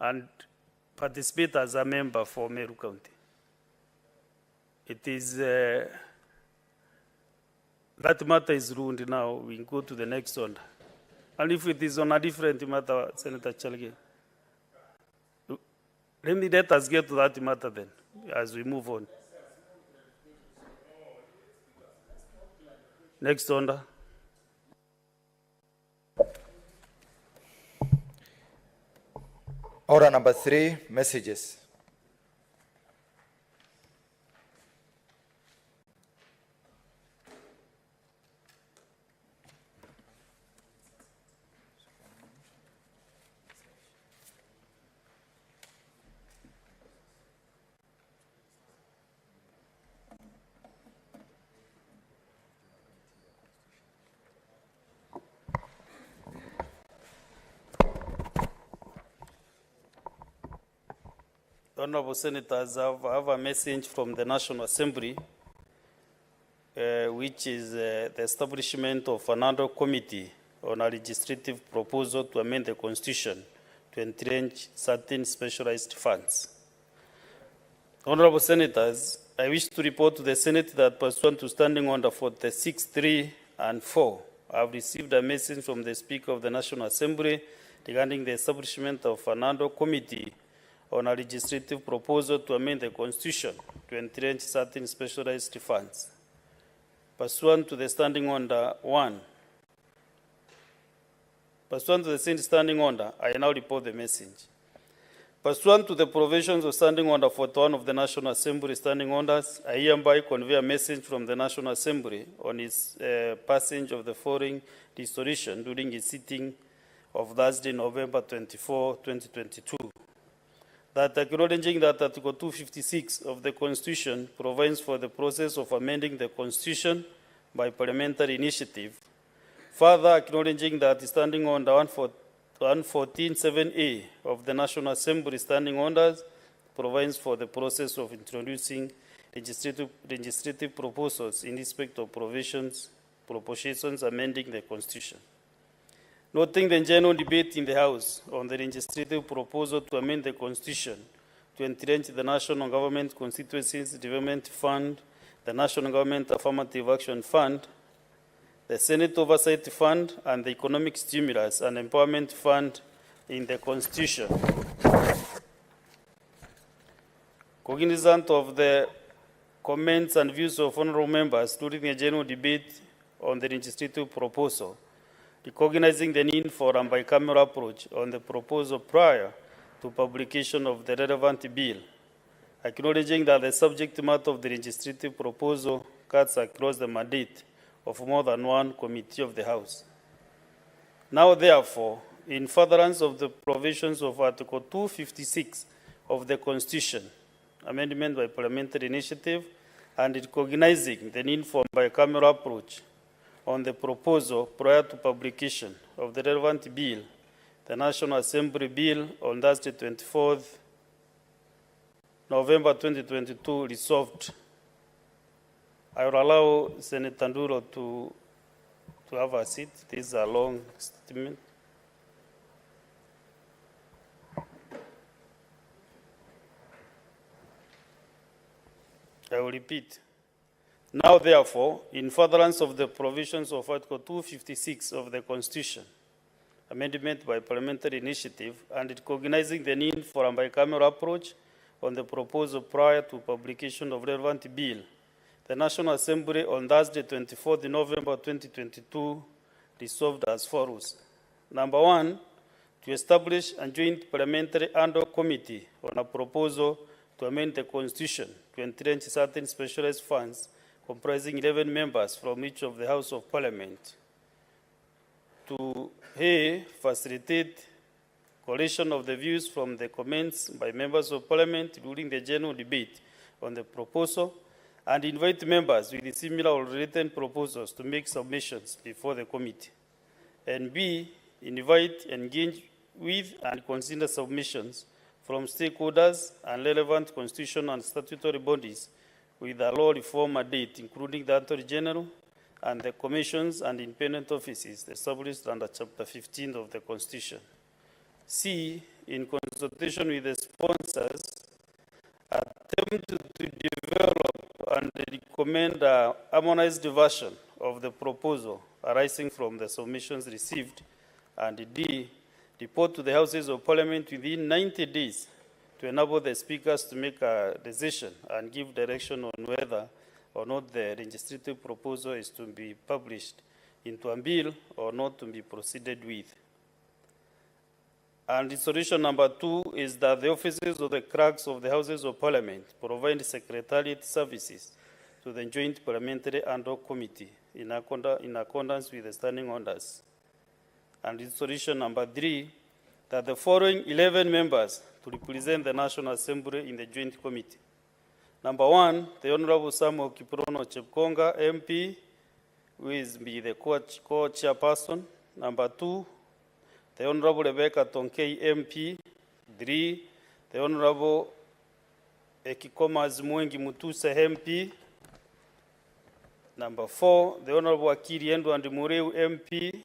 and participate as a member for Meru County. It is, that matter is ruled now. We go to the next one. And if it is on a different matter, Senator Chalge, let us get to that matter then, as we move on. Next order. Order number 3, messages. Honorable Senators, I have a message from the National Assembly, which is the establishment of another committee on a legislative proposal to amend the Constitution to entrench certain specialized funds. Honorable Senators, I wish to report to the Senate that pursuant to Standing Order 46, 3, and 4, I have received a message from the Speaker of the National Assembly regarding the establishment of another committee on a legislative proposal to amend the Constitution to entrench certain specialized funds. Pursuant to the Standing Order 1, pursuant to the same Standing Order, I now report the message. Pursuant to the provisions of Standing Order 41 of the National Assembly Standing Orders, I hereby convey a message from the National Assembly on its passage of the following resolution during its sitting of Thursday, November 24, 2022. That acknowledging that Article 256 of the Constitution provides for the process of amending the Constitution by parliamentary initiative. Further acknowledging that Standing Order 114.7a of the National Assembly Standing Orders provides for the process of introducing legislative proposals in respect of propositions amending the Constitution. Noting the general debate in the House on the legislative proposal to amend the Constitution to entrench the National Government Constituencies Development Fund, the National Government Affirmative Action Fund, the Senate Oversight Fund, and the Economic Stimulus and Empowerment Fund in the Constitution. Cognizant of the comments and views of honorable members during the general debate on the legislative proposal, recognizing the need for a bicameral approach on the proposal prior to publication of the relevant bill, acknowledging that the subject matter of the legislative proposal cuts across the mandate of more than one committee of the House. Now, therefore, in furtherance of the provisions of Article 256 of the Constitution, amendment by parliamentary initiative, and recognizing the need for a bicameral approach on the proposal prior to publication of the relevant bill, the National Assembly Bill on Thursday, 24th November 2022 resolved. I will allow Senator Nduro to have a seat. This is a long statement. I will repeat. Now, therefore, in furtherance of the provisions of Article 256 of the Constitution, amendment by parliamentary initiative, and recognizing the need for a bicameral approach on the proposal prior to publication of relevant bill, the National Assembly on Thursday, 24th November 2022, resolved as follows. Number 1, to establish a joint parliamentary ad hoc committee on a proposal to amend the Constitution to entrench certain specialized funds comprising 11 members from each of the House of Parliament, to A, facilitate collation of the views from the comments by members of Parliament during the general debate on the proposal, and invite members with similar or related proposals to make submissions before the committee. And B, invite, engage with, and consider submissions from stakeholders and relevant constitutional and statutory bodies with a law reform mandate, including the Attorney General and the commissions and independent offices established under Chapter 15 of the Constitution. C, in consultation with the sponsors, attempt to develop and recommend a harmonized version of the proposal arising from the submissions received, and D, report to the Houses of Parliament within 90 days to enable the speakers to make a decision and give direction on whether or not the legislative proposal is to be published into a bill or not to be proceeded with. And resolution number 2 is that the offices of the clerks of the Houses of Parliament provide secretariat services to the Joint Parliamentary Ad Hoc Committee in accordance with the standing orders. And resolution number 3, that the following 11 members to represent the National Assembly in the Joint Committee. Number 1, the Honorable Samuel Kiprono Chepkonga, MP, who is the co-chairperson. Number 2, the Honorable Rebecca Tonkei, MP. 3, the Honorable Ekikomas Mwengi Mutusa, MP. Number 4, the Honorable Akiri Endo and Mureu, MP.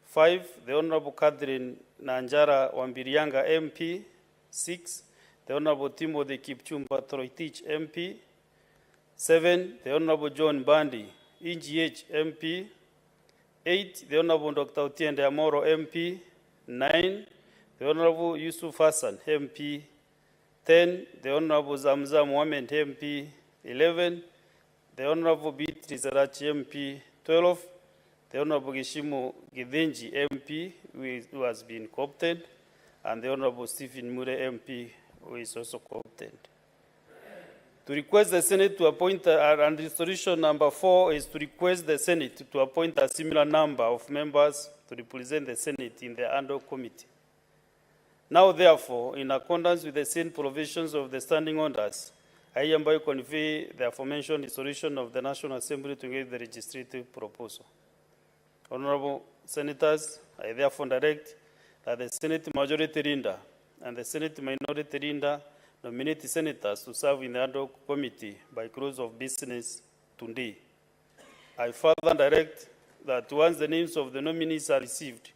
5, the Honorable Catherine Nanjara Wambirianga, MP. 6, the Honorable Timothy Kipchumba Troitich, MP. 7, the Honorable John Bandi, EGH, MP. 8, the Honorable Dr. Otiende Amoro, MP. 9, the Honorable Yusuf Hassan, MP. 10, the Honorable Zamza Mohamed, MP. 11, the Honorable Beatrice Arachi, MP. 12, the Honorable Gishimu Githinji, MP, who has been co-opted, and the Honorable Stephen Mure, MP, who is also co-opted. To request the Senate to appoint, and resolution number 4 is to request the Senate to appoint a similar number of members to represent the Senate in the Ad Hoc Committee. Now, therefore, in accordance with the same provisions of the standing orders, I hereby convey the aforementioned resolution of the National Assembly to give the legislative proposal. Honorable Senators, I therefore direct that the Senate Majority Leader and the Senate Minority Leader nominate senators to serve in the Ad Hoc Committee by close of business today. I further direct that once the names of the nominees are received,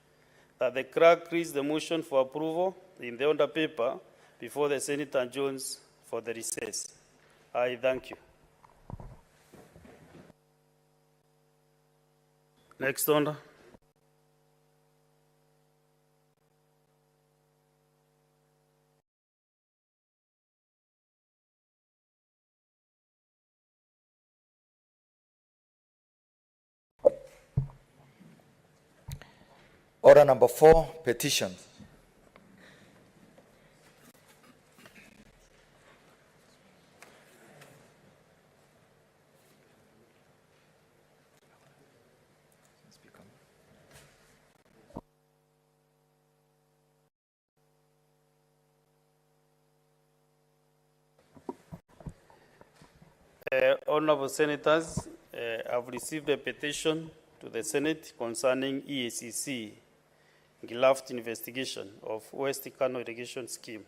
that the clerk reads the motion for approval in the order paper before the Senate adjourns for the recess. I thank you. Next order. Order number 4, petitions. Honorable Senators, I've received a petition to the Senate concerning EACC graft investigation of West Kano irrigation scheme.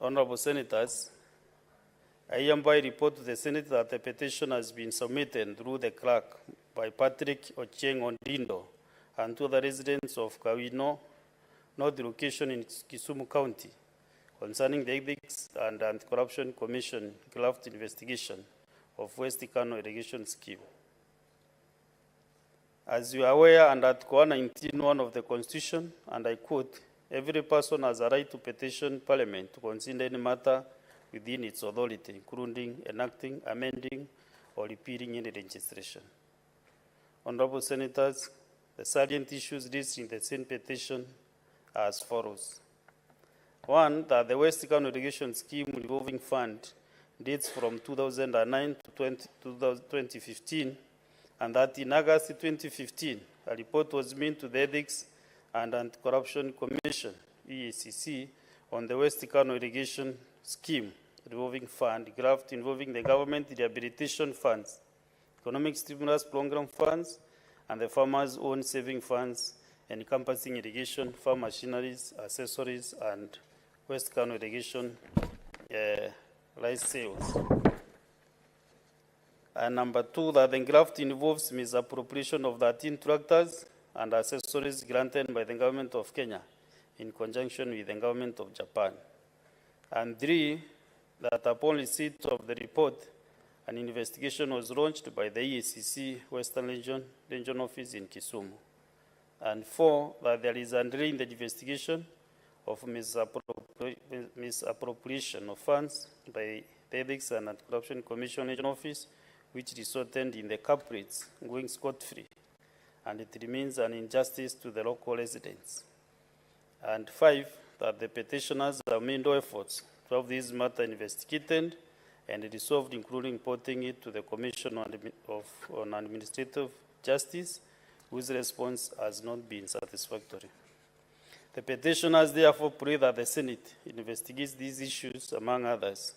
Honorable Senators, I hereby report to the Senate that the petition has been submitted through the clerk by Patrick Ochieng Ondindo and to the residents of Kawino, North location in Kisumu County, concerning the Ethics and Anti-Corruption Commission graft investigation of West Kano irrigation scheme. As you are aware, under Article 119(1) of the Constitution, and I quote, every person has a right to petition Parliament to consider any matter within its authority, including enacting, amending, or repealing any legislation. Honorable Senators, the salient issues listed in the same petition are as follows. 1, that the West Kano irrigation scheme revolving fund dates from 2009 to 2015, and that in August 2015, a report was made to the Ethics and Anti-Corruption Commission, EACC, on the West Kano irrigation scheme revolving fund graft involving the government rehabilitation funds, economic stimulus program funds, and the farmers' own saving funds encompassing irrigation, farm machineries, accessories, and West Kano irrigation rice sales. And number 2, that the graft involves misappropriation of 13 tractors and accessories granted by the government of Kenya in conjunction with the government of Japan. And 3, that upon receipt of the report, an investigation was launched by the EACC Western Region Office in Kisumu. And 4, that there is a delay in the investigation of misappropriation of funds by the Ethics and Anti-Corruption Commission Region Office, which resulted in the culprits going scot-free, and it remains an injustice to the local residents. And 5, that the petitioners have made no efforts to have this matter investigated and resolved, including reporting it to the Commission on Administrative Justice, whose response has not been satisfactory. The petitioners therefore pray that the Senate investigates these issues, among others,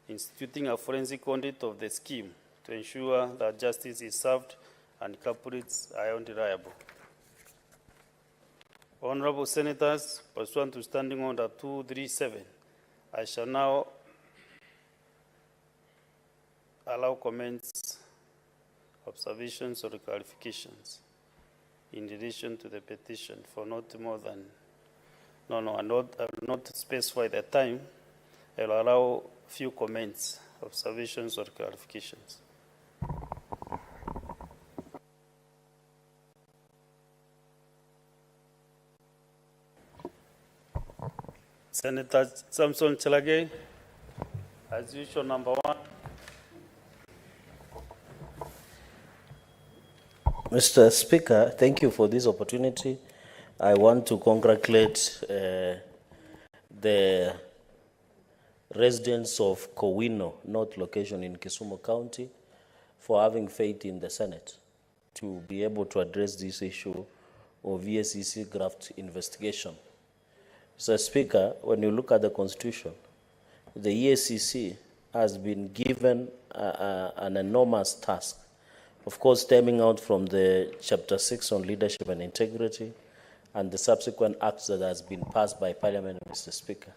instituting a forensic audit of the scheme to ensure that justice is served and culprits are held liable. Honorable Senators, pursuant to Standing Order 237, I shall now allow comments, observations, or clarifications in relation to the petition for not more than, I will not specify the time. I will allow few comments, observations, or clarifications. Senator Samson Chelage, as usual, number 1. Mr. Speaker, thank you for this opportunity. I want to congratulate the residents of Kowino North location in Kisumu County for having faith in the Senate to be able to address this issue of EACC graft investigation. Mr. Speaker, when you look at the Constitution, the EACC has been given an enormous task, of course, stemming out from the Chapter 6 on leadership and integrity and the subsequent acts that has been passed by Parliament, Mr. Speaker.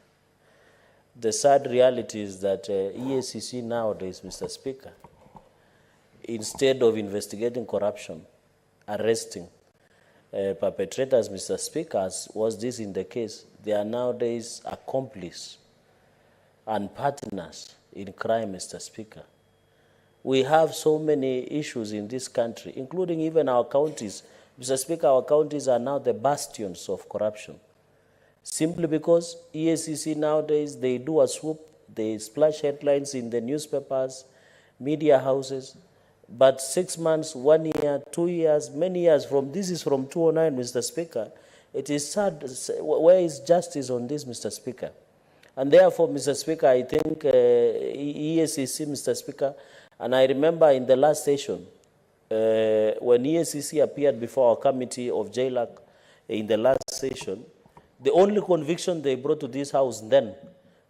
The sad reality is that EACC nowadays, Mr. Speaker, instead of investigating corruption, arresting perpetrators, Mr. Speaker, as was this in the case, they are nowadays accomplices and partners in crime, Mr. Speaker. We have so many issues in this country, including even our counties. Mr. Speaker, our counties are now the bastions of corruption. Simply because EACC nowadays, they do a swoop, they splash headlines in the newspapers, media houses, but 6 months, 1 year, 2 years, many years from, this is from 2009, Mr. Speaker. It is sad, where is justice on this, Mr. Speaker? And therefore, Mr. Speaker, I think EACC, Mr. Speaker, and I remember in the last session, when EACC appeared before our committee of JLAC in the last session, the only conviction they brought to this house then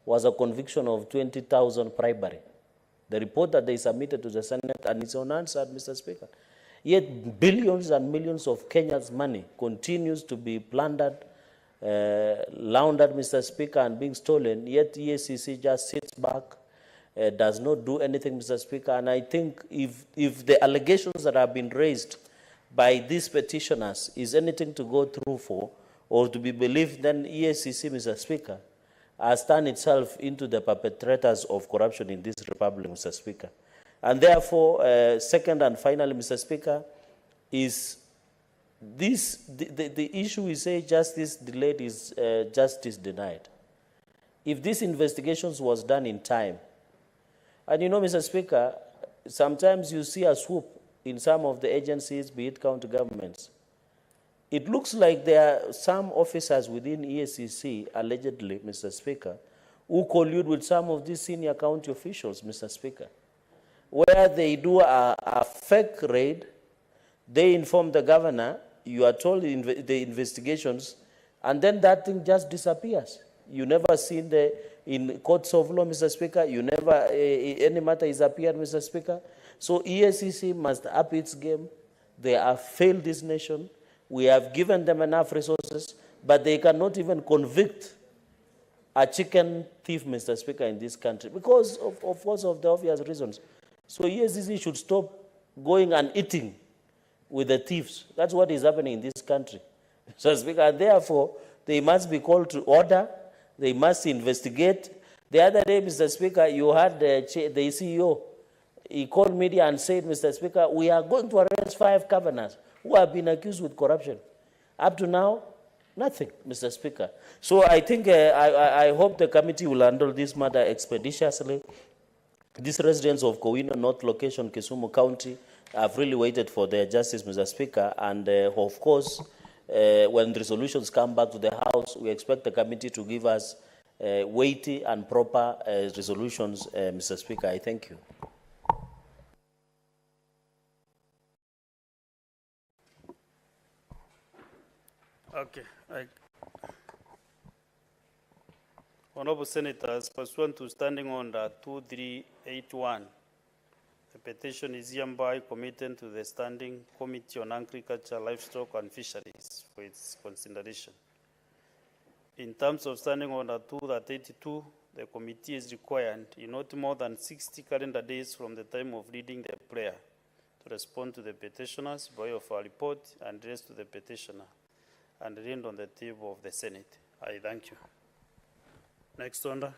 was a conviction of 20,000 bribery. The report that they submitted to the Senate, and it's unanswered, Mr. Speaker. Yet billions and millions of Kenyans' money continues to be plundered, laundered, Mr. Speaker, and being stolen, yet EACC just sits back, does not do anything, Mr. Speaker. And I think if the allegations that have been raised by these petitioners is anything to go through for or to be believed, then EACC, Mr. Speaker, has turned itself into the perpetrators of corruption in this republic, Mr. Speaker. And therefore, second and finally, Mr. Speaker, is this, the issue we say justice delayed is justice denied. If these investigations was done in time, and you know, Mr. Speaker, sometimes you see a swoop in some of the agencies, be it county governments. It looks like there are some officers within EACC, allegedly, Mr. Speaker, who collude with some of these senior county officials, Mr. Speaker, where they do a fake raid, they inform the governor, you are told the investigations, and then that thing just disappears. You never see in courts of law, Mr. Speaker, you never, any matter is appeared, Mr. Speaker. So EACC must up its game. They have failed this nation. We have given them enough resources, but they cannot even convict a chicken thief, Mr. Speaker, in this country because of course of the obvious reasons. So EACC should stop going and eating with the thieves. That's what is happening in this country. Mr. Speaker, and therefore, They must be called to order. They must investigate. The other day, Mr. Speaker, you had the CEO. He called media and said, Mr. Speaker, we are going to arrest 5 governors who have been accused with corruption. Up to now, nothing, Mr. Speaker. So I think, I hope the committee will handle this matter expeditiously. These residents of Kowino North location, Kisumu County, have really waited for their justice, Mr. Speaker, and of course, when resolutions come back to the House, we expect the committee to give us weighty and proper resolutions, Mr. Speaker. I thank you. Okay. Honorable Senators, pursuant to Standing Order 2381, the petition is hereby committed to the Standing Committee on Agriculture, Livestock and Fisheries for its consideration. In terms of Standing Order 282, the committee is required in not more than 60 calendar days from the time of reading the prayer to respond to the petitioners by way of a report and address to the petitioner and read on the table of the Senate. I thank you. Next order.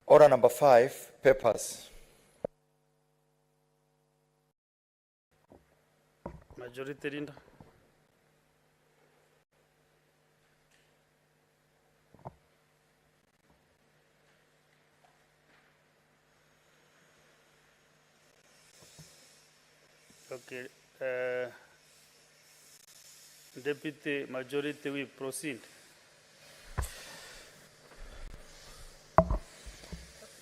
Order number 5, papers. Majority Leader. Okay. Deputy Majority, we proceed.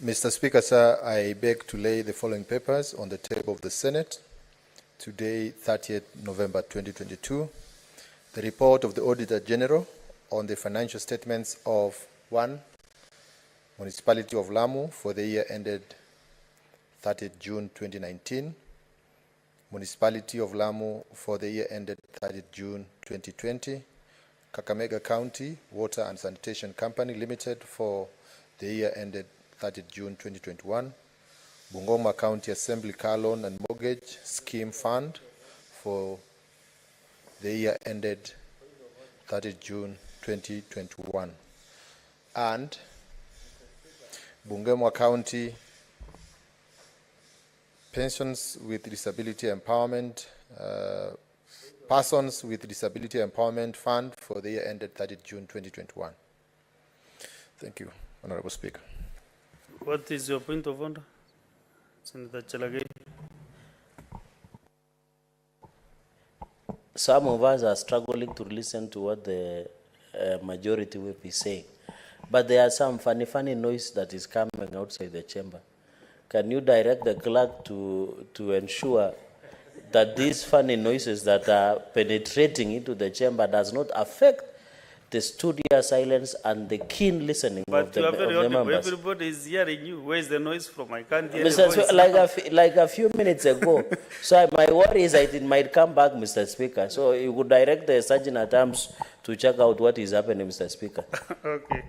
Mr. Speaker, sir, I beg to lay the following papers on the table of the Senate. Today, 30th November 2022, the report of the Auditor General on the financial statements of 1. Municipality of Lamu for the year ended 30th June 2019, Municipality of Lamu for the year ended 30th June 2020, Kakamega County Water and Sanitation Company Limited for the year ended 30th June 2021, Bungoma County Assembly Car Loan and Mortgage Scheme Fund for the year ended 30th June 2021, and Bungoma County Pensions with Disability Empowerment, Persons with Disability Empowerment Fund for the year ended 30th June 2021. Thank you, Honorable Speaker. What is your point of order? Senator Chelagay. Some of us are struggling to listen to what the majority will be saying. But there are some funny noise that is coming outside the chamber. Can you direct the clerk to ensure that these funny noises that are penetrating into the chamber does not affect the studio silence and the keen listening of the members? Everybody is hearing you. Where is the noise from? I can't hear Mr. the voice. Like a few minutes ago. So my worry is that it might come back, Mr. Speaker. So you would direct the Sergeant at Arms to check out what is happening, Mr. Speaker. Okay.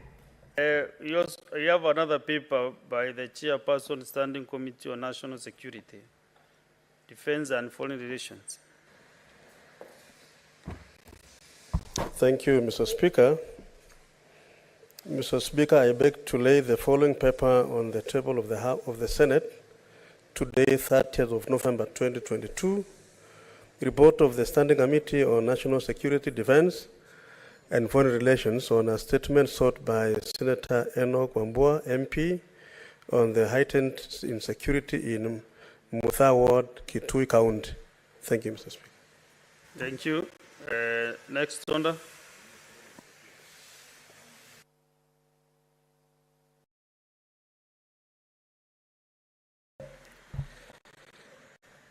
You have another paper by the Chairperson, Standing Committee on National Security, Defense and Foreign Relations. Thank you, Mr. Speaker. Mr. Speaker, I beg to lay the following paper on the table of the Senate today, 30th of November 2022. Report of the Standing Committee on National Security, Defense and Foreign Relations on a statement sought by Senator Enoch Wambua, MP, on the heightened insecurity in Mutha Ward, Kitui County. Thank you, Mr. Speaker. Thank you. Next order.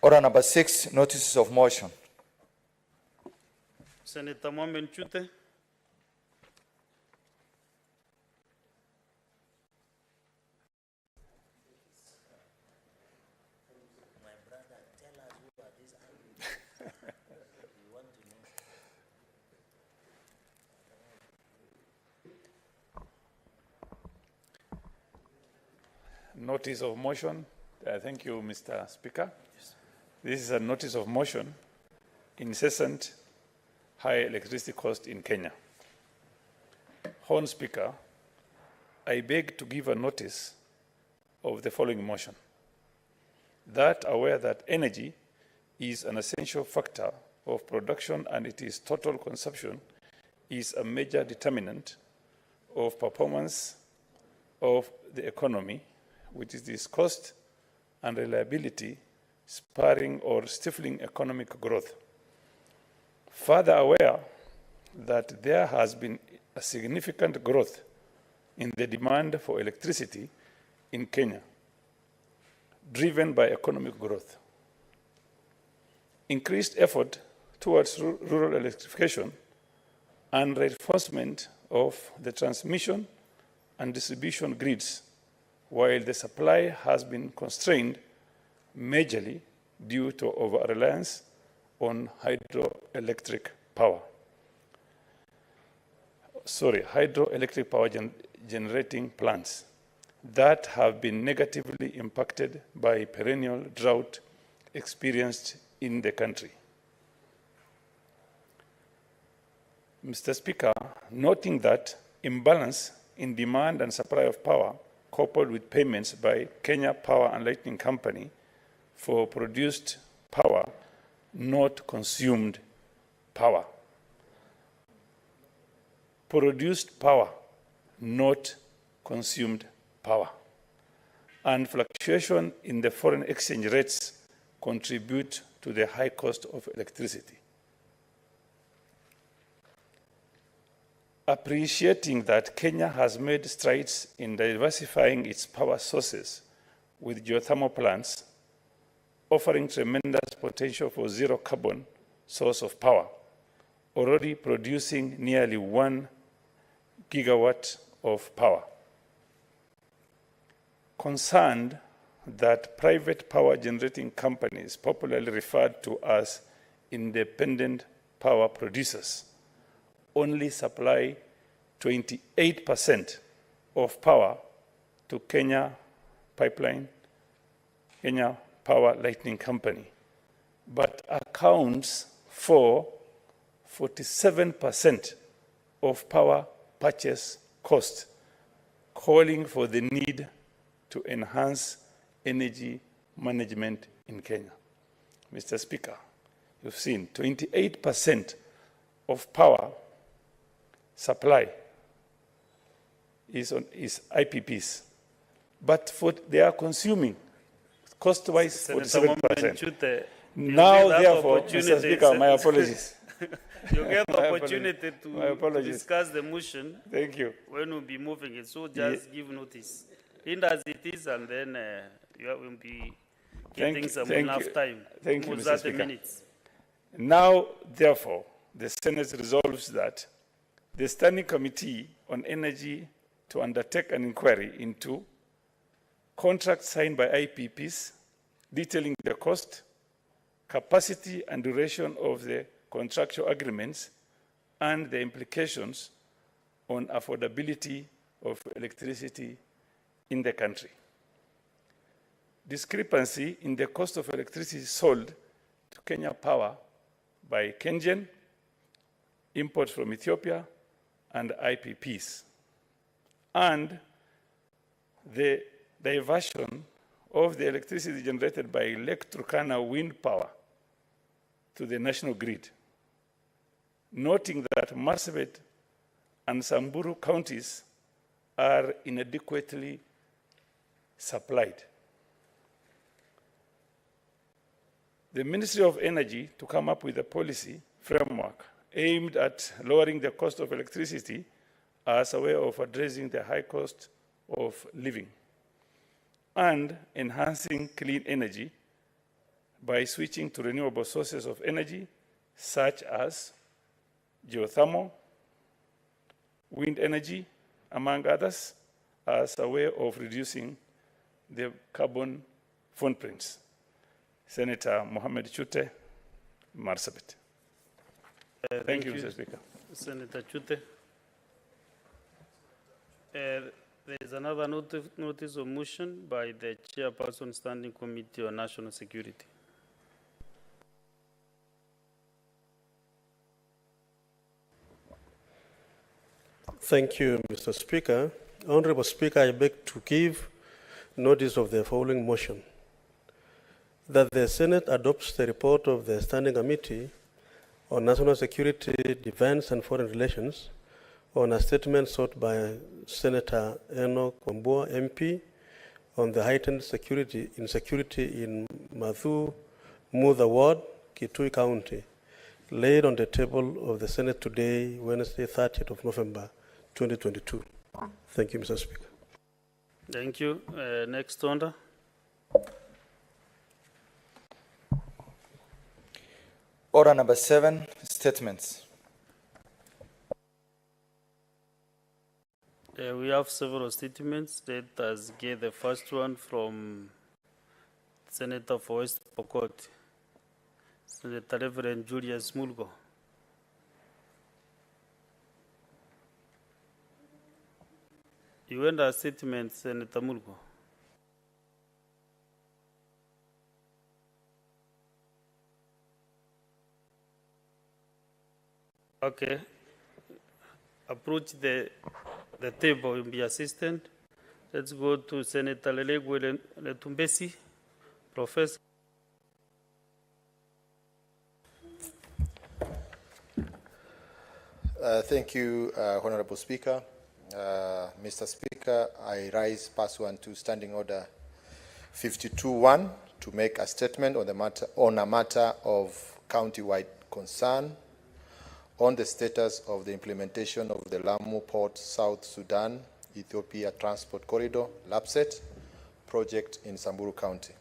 Order number 6, notices of motion. Senator Mohamed Chute. Notice of motion. Thank you, Mr. Speaker. Yes. This is a notice of motion incessant high electricity cost in Kenya. Honorable Speaker, I beg to give a notice of the following motion. That aware that energy is an essential factor of production and its total consumption is a major determinant of performance of the economy, which is its cost and reliability, spurring or stifling economic growth. Further aware that there has been a significant growth in the demand for electricity in Kenya, driven by economic growth. Increased effort towards rural electrification and reinforcement of the transmission and distribution grids, while the supply has been constrained majorly due to over-reliance on hydroelectric power generating plants that have been negatively impacted by perennial drought experienced in the country. Mr. Speaker, noting that imbalance in demand and supply of power coupled with payments by Kenya Power and Lighting Company for produced power, not consumed power. Produced power, not consumed power. And fluctuation in the foreign exchange rates contribute to the high cost of electricity. Appreciating that Kenya has made strides in diversifying its power sources with geothermal plants, offering tremendous potential for zero carbon source of power, already producing nearly 1 gigawatt of power. Concerned that private power generating companies, popularly referred to as independent power producers, only supply 28% of power to Kenya Power Lighting Company, but accounts for 47% of power purchase cost, calling for the need to enhance energy management in Kenya. Mr. Speaker, you've seen 28% of power supply is IPPs, but they are consuming cost-wise 47%. Now, therefore, Mr. Speaker, my apologies. You get the opportunity to discuss the motion. Thank you. When we'll be moving it, so just give notice. In as it is, and then you will be getting enough time. Thank you, Mr. Speaker. Minutes. Now, therefore, the Senate resolves that the Standing Committee on Energy to undertake an inquiry into contracts signed by IPPs detailing the cost, capacity, and duration of the contractual agreements and the implications on affordability of electricity in the country. Discrepancy in the cost of electricity sold to Kenya Power by Kenyan, imports from Ethiopia, and IPPs, and the diversion of the electricity generated by Lake Turkana wind power to the national grid, noting that Marsabit and Samburu counties are inadequately supplied. The Ministry of Energy to come up with a policy framework aimed at lowering the cost of electricity as a way of addressing the high cost of living and enhancing clean energy by switching to renewable sources of energy such as geothermal, wind energy, among others, as a way of reducing the carbon footprints. Senator Mohammed Chute, Marsabit. Thank you, Mr. Speaker. Senator Chute. There is another notice of motion by the Chairperson Standing Committee on National Security. Thank you, Mr. Speaker. Honorable Speaker, I beg to give notice of the following motion. That the Senate adopts the report of the Standing Committee on National Security, Defense and Foreign Relations on a statement sought by Senator Enoch Wambua, MP, on the heightened insecurity in Mutha Ward, Kitui County, laid on the table of the Senate today, Wednesday, 30th of November, 2022. Thank you, Mr. Speaker. Thank you. Next order. Order number 7, statements. We have several statements. Let us get the first one from Senator for West Pokot, Senator Reverend Julius Mulgo. You want a statement, Senator Mulgo? Okay. Approach the table and be assistant. Let's go to Senator Lelegwe Letumbesi, Professor. Thank you, Honorable Speaker. Mr. Speaker, I rise pursuant to Standing Order 52-1 to make a statement on a matter of county-wide concern on the status of the implementation of the Lamu Port South Sudan Ethiopia Transport Corridor LAPSET project in Samburu County.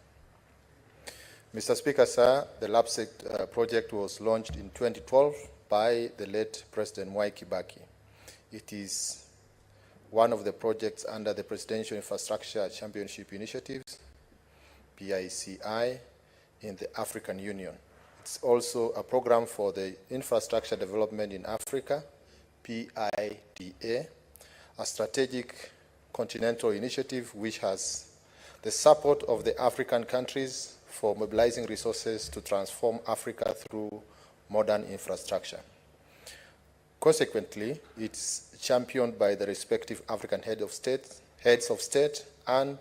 Mr. Speaker, sir, the LAPSET project was launched in 2012 by the late President Mwai Kibaki. It is one of the projects under the Presidential Infrastructure Championship Initiatives, PICI, in the African Union. It's also a program for the infrastructure development in Africa, PIDA, a strategic continental initiative which has the support of the African countries for mobilizing resources to transform Africa through modern infrastructure. Consequently, it's championed by the respective African heads of state and